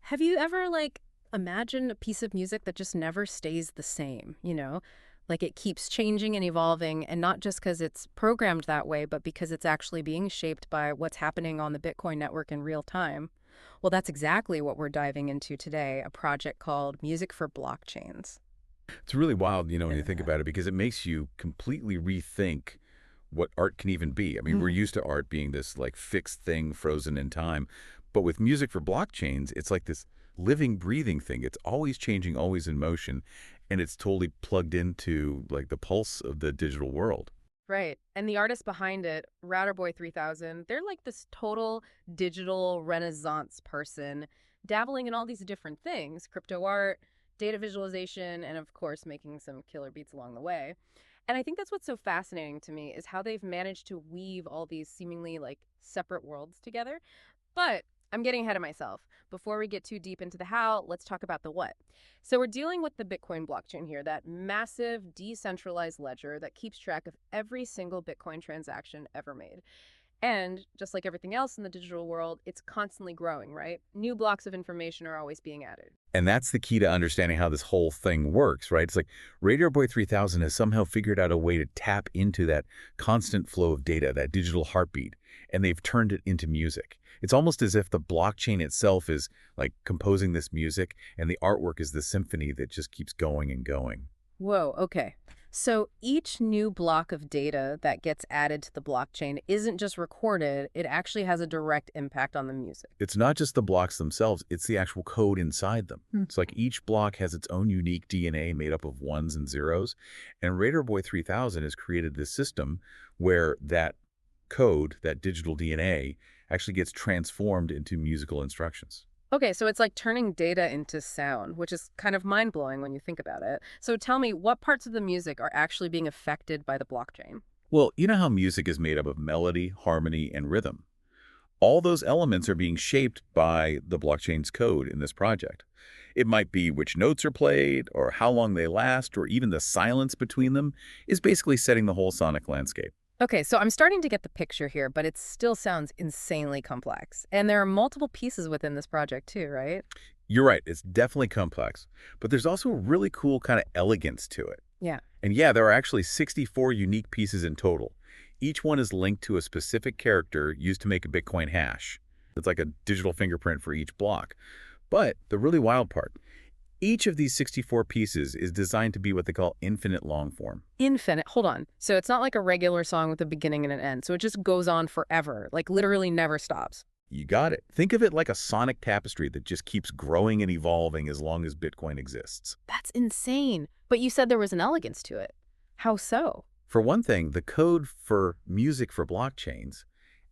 Have you ever, like, imagined a piece of music that just never stays the same, you know? Like it keeps changing and evolving, and not just because it's programmed that way, but because it's actually being shaped by what's happening on the Bitcoin network in real time. Well, that's exactly what we're diving into today, a project called Music for Blockchains. It's really wild, when you think Yeah. about it, because it makes you completely rethink what art can even be. I mean, we're used to art being this like fixed thing frozen in time, but with music for blockchains, it's like this living, breathing thing. It's always changing, always in motion, and it's totally plugged into like the pulse of the digital world. Right. And the artist behind it, Routerboy 3000, they're like this total digital renaissance person, dabbling in all these different things, crypto art, data visualization, and of course, making some killer beats along the way. And I think that's what's so fascinating to me is how they've managed to weave all these seemingly like separate worlds together. But I'm getting ahead of myself. Before we get too deep into the how, let's talk about the what. So we're dealing with the Bitcoin blockchain here, that massive decentralized ledger that keeps track of every single Bitcoin transaction ever made. And just like everything else in the digital world, it's constantly growing, right? New blocks of information are always being added. And that's the key to understanding how this whole thing works, right? It's like Radio Boy 3000 has somehow figured out a way to tap into that constant flow of data, that digital heartbeat, and they've turned it into music. It's almost as if the blockchain itself is like composing this music, and the artwork is the symphony that just keeps going and going. Whoa, okay. So each new block of data that gets added to the blockchain isn't just recorded, it actually has a direct impact on the music. It's not just the blocks themselves, it's the actual code inside them. Hmm. It's like each block has its own unique DNA made up of ones and zeros. And Raider Boy 3000 has created this system where that code, that digital DNA, actually gets transformed into musical instructions. Okay, so it's like turning data into sound, which is kind of mind-blowing when you think about it. So tell me, what parts of the music are actually being affected by the blockchain? Well, you know how music is made up of melody, harmony, and rhythm. All those elements are being shaped by the blockchain's code in this project. It might be which notes are played, or how long they last, or even the silence between them is basically setting the whole sonic landscape. Okay, so I'm starting to get the picture here, but it still sounds insanely complex. And there are multiple pieces within this project too, right? You're right, it's definitely complex, but there's also a really cool kind of elegance to it. Yeah. And yeah, there are actually 64 unique pieces in total. Each one is linked to a specific character used to make a Bitcoin hash. It's like a digital fingerprint for each block. But the really wild part, each of these 64 pieces is designed to be what they call infinite long form. Infinite. Hold on. So it's not like a regular song with a beginning and an end. So it just goes on forever, like literally never stops. You got it. Think of it like a sonic tapestry that just keeps growing and evolving as long as Bitcoin exists. That's insane. But you said there was an elegance to it. How so? For one thing, the code for music for blockchains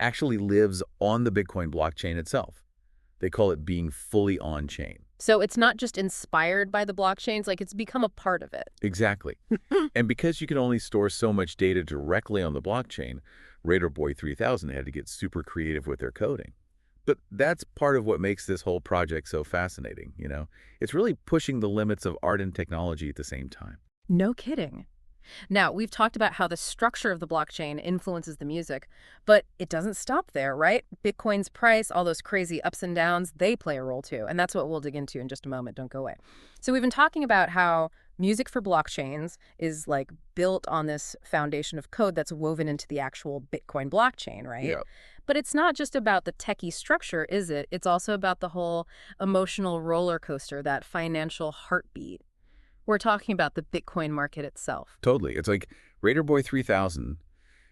actually lives on the Bitcoin blockchain itself. They call it being fully on-chain. So it's not just inspired by the blockchains, like it's become a part of it. Exactly. And because you can only store so much data directly on the blockchain, Raider Boy 3000 had to get super creative with their coding. But that's part of what makes this whole project so fascinating. It's really pushing the limits of art and technology at the same time. No kidding. Now, we've talked about how the structure of the blockchain influences the music, but it doesn't stop there, right? Bitcoin's price, all those crazy ups and downs, they play a role too. And that's what we'll dig into in just a moment. Don't go away. So we've been talking about how music for blockchains is like built on this foundation of code that's woven into the actual Bitcoin blockchain, right? Yeah. But it's not just about the techie structure, is it? It's also about the whole emotional roller coaster, that financial heartbeat. We're talking about the Bitcoin market itself. Totally. It's like Raider Boy 3000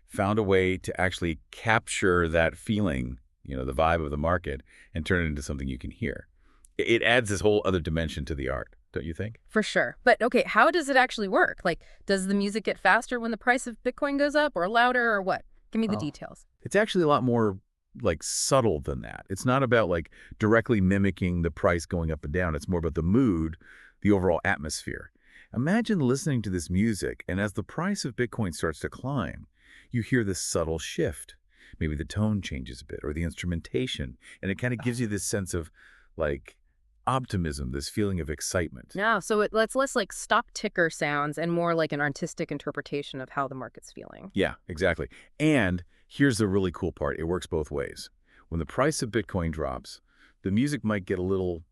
found a way to actually capture that feeling, the vibe of the market, and turn it into something you can hear. It adds this whole other dimension to the art, don't you think? For sure. But okay, how does it actually work? Like, does the music get faster when the price of Bitcoin goes up or louder or what? Give me the Oh. details. It's actually a lot more like subtle than that. It's not about like directly mimicking the price going up and down. It's more about the mood, the overall atmosphere. Imagine listening to this music, and as the price of Bitcoin starts to climb, you hear this subtle shift. Maybe the tone changes a bit or the instrumentation, and it kind of gives you this sense of like optimism, this feeling of excitement. Yeah, so let's less like stock ticker sounds and more like an artistic interpretation of how the market's feeling. Yeah, exactly. And here's the really cool part. It works both ways. When the price of Bitcoin drops, the music might get a little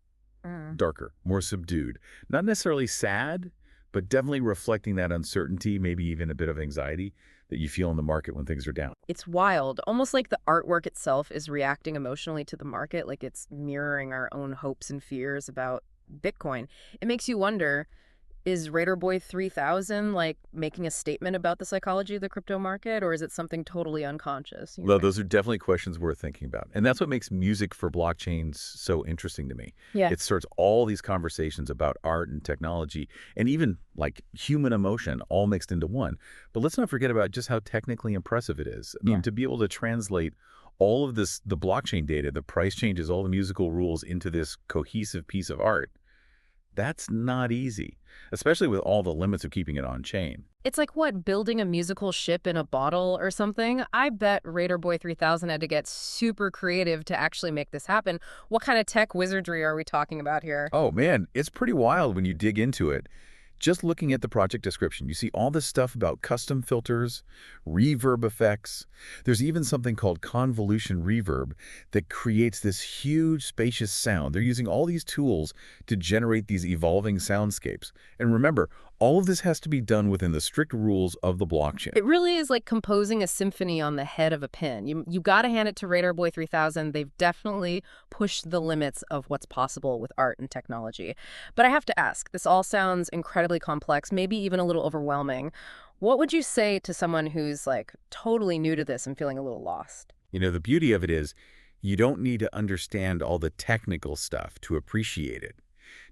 Mm. darker, more subdued. Not necessarily sad, but definitely reflecting that uncertainty, maybe even a bit of anxiety that you feel in the market when things are down. It's wild, almost like the artwork itself is reacting emotionally to the market, like it's mirroring our own hopes and fears about Bitcoin. It makes you wonder, is Raider Boy 3000 like making a statement about the psychology of the crypto market, or is it something totally unconscious, you Well, think? those are definitely questions worth thinking about. And that's what makes music for blockchains so interesting to me. Yeah. It starts all these conversations about art and technology and even like human emotion all mixed into one. But let's not forget about just how technically impressive it is. I mean, Yeah. to be able to translate all of this, the blockchain data, the price changes, all the musical rules into this cohesive piece of art, that's not easy, especially with all the limits of keeping it on chain. It's like what, building a musical ship in a bottle or something? I bet Raider Boy 3000 had to get super creative to actually make this happen. What kind of tech wizardry are we talking about here? Oh man, it's pretty wild when you dig into it. Just looking at the project description, you see all this stuff about custom filters, reverb effects. There's even something called convolution reverb that creates this huge spacious sound. They're using all these tools to generate these evolving soundscapes. And remember, all of this has to be done within the strict rules of the blockchain. It really is like composing a symphony on the head of a pin. You got to hand it to Radar Boy 3000. They've definitely pushed the limits of what's possible with art and technology. But I have to ask, this all sounds incredibly complex, maybe even a little overwhelming. What would you say to someone who's like totally new to this and feeling a little lost? You know, the beauty of it is you don't need to understand all the technical stuff to appreciate it.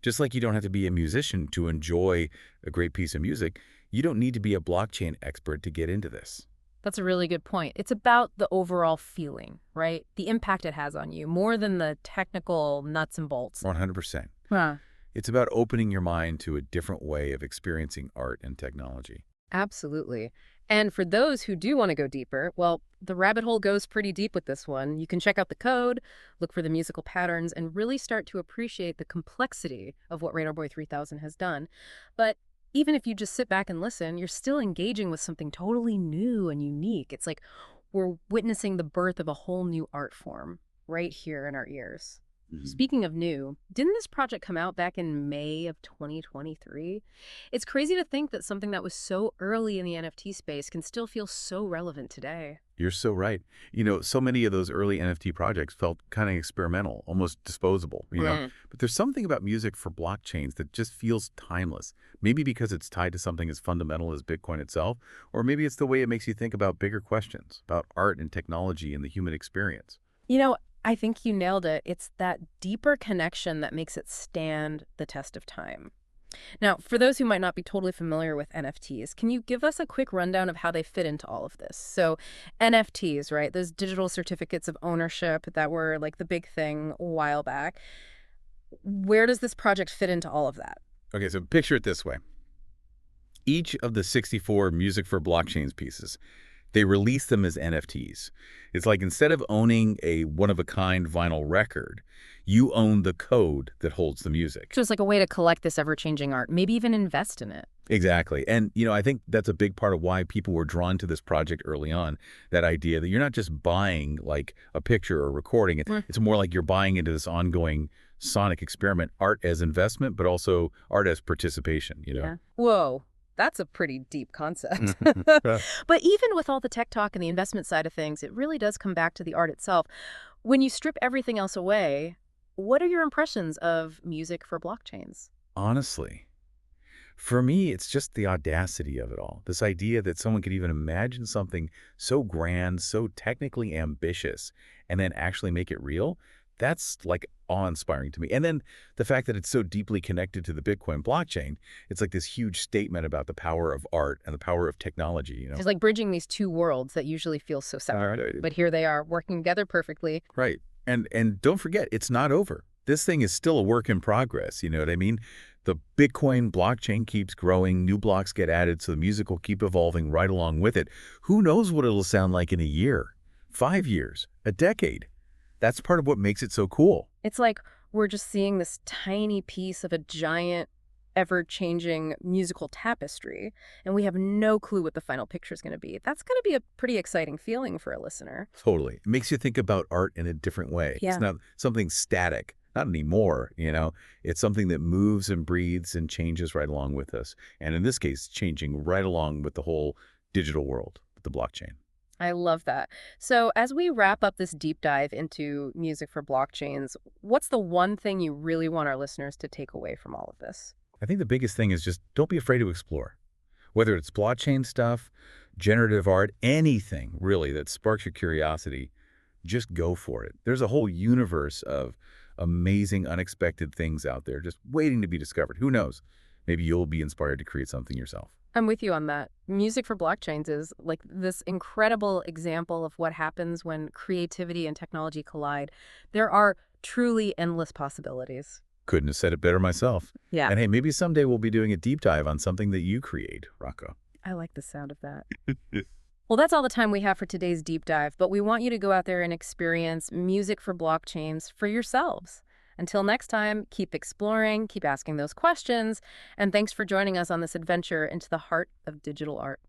Just like you don't have to be a musician to enjoy a great piece of music, you don't need to be a blockchain expert to get into this. That's a really good point. It's about the overall feeling, right? The impact it has on you, more than the technical nuts and bolts. 100%. Huh. It's about opening your mind to a different way of experiencing art and technology. Absolutely. And for those who do want to go deeper, well, the rabbit hole goes pretty deep with this one. You can check out the code, look for the musical patterns, and really start to appreciate the complexity of what Radar Boy 3000 has done. But even if you just sit back and listen, you're still engaging with something totally new and unique. It's like we're witnessing the birth of a whole new art form right here in our ears. Mhm. Speaking of new, didn't this project come out back in May of 2023? It's crazy to think that something that was so early in the NFT space can still feel so relevant today. You're so right. You know, so many of those early NFT projects felt kind of experimental, almost disposable. Mm. But there's something about music for blockchains that just feels timeless. Maybe because it's tied to something as fundamental as Bitcoin itself, or maybe it's the way it makes you think about bigger questions, about art and technology and the human experience. You know, I think you nailed it. It's that deeper connection that makes it stand the test of time. Now, for those who might not be totally familiar with NFTs, can you give us a quick rundown of how they fit into all of this? So, NFTs, right? Those digital certificates of ownership that were like the big thing a while back. Where does this project fit into all of that? Okay, so picture it this way. Each of the 64 Music for Blockchains pieces, they release them as NFTs. It's like instead of owning a one-of-a-kind vinyl record, you own the code that holds the music. So it's like a way to collect this ever-changing art, maybe even invest in it. Exactly. And, I think that's a big part of why people were drawn to this project early on, that idea that you're not just buying like a picture or recording. Mm. It's more like you're buying into this ongoing sonic experiment, art as investment, but also art as participation. Yeah. Whoa. That's a pretty deep concept. Yeah. But even with all the tech talk and the investment side of things, it really does come back to the art itself. When you strip everything else away, what are your impressions of music for blockchains? Honestly, for me, it's just the audacity of it all. This idea that someone could even imagine something so grand, so technically ambitious, and then actually make it real, that's like awe-inspiring to me. And then the fact that it's so deeply connected to the Bitcoin blockchain, it's like this huge statement about the power of art and the power of technology. It's like bridging these two worlds that usually feel so separate. Right. But here they are working together perfectly. Right. And don't forget, it's not over. This thing is still a work in progress, you know what I mean? The Bitcoin blockchain keeps growing, new blocks get added, so the music will keep evolving right along with it. Who knows what it'll sound like in a year, 5 years, a decade? That's part of what makes it so cool. It's like we're just seeing this tiny piece of a giant, ever-changing musical tapestry, and we have no clue what the final picture is going to be. That's going to be a pretty exciting feeling for a listener. Totally. It makes you think about art in a different way. Yeah. It's not something static, Not anymore, It's something that moves and breathes and changes right along with us. And in this case, changing right along with the whole digital world, the blockchain. I love that. So, as we wrap up this deep dive into music for blockchains, what's the one thing you really want our listeners to take away from all of this? I think the biggest thing is just don't be afraid to explore. Whether it's blockchain stuff, generative art, anything really that sparks your curiosity, just go for it. There's a whole universe of amazing, unexpected things out there just waiting to be discovered. Who knows? Maybe you'll be inspired to create something yourself. I'm with you on that. Music for blockchains is like this incredible example of what happens when creativity and technology collide. There are truly endless possibilities. Couldn't have said it better myself. Yeah, And hey, maybe someday we'll be doing a deep dive on something that you create, Rocco. I like the sound of that. Well, that's all the time we have for today's deep dive, but we want you to go out there and experience music for blockchains for yourselves. Until next time, keep exploring, keep asking those questions, and thanks for joining us on this adventure into the heart of digital art.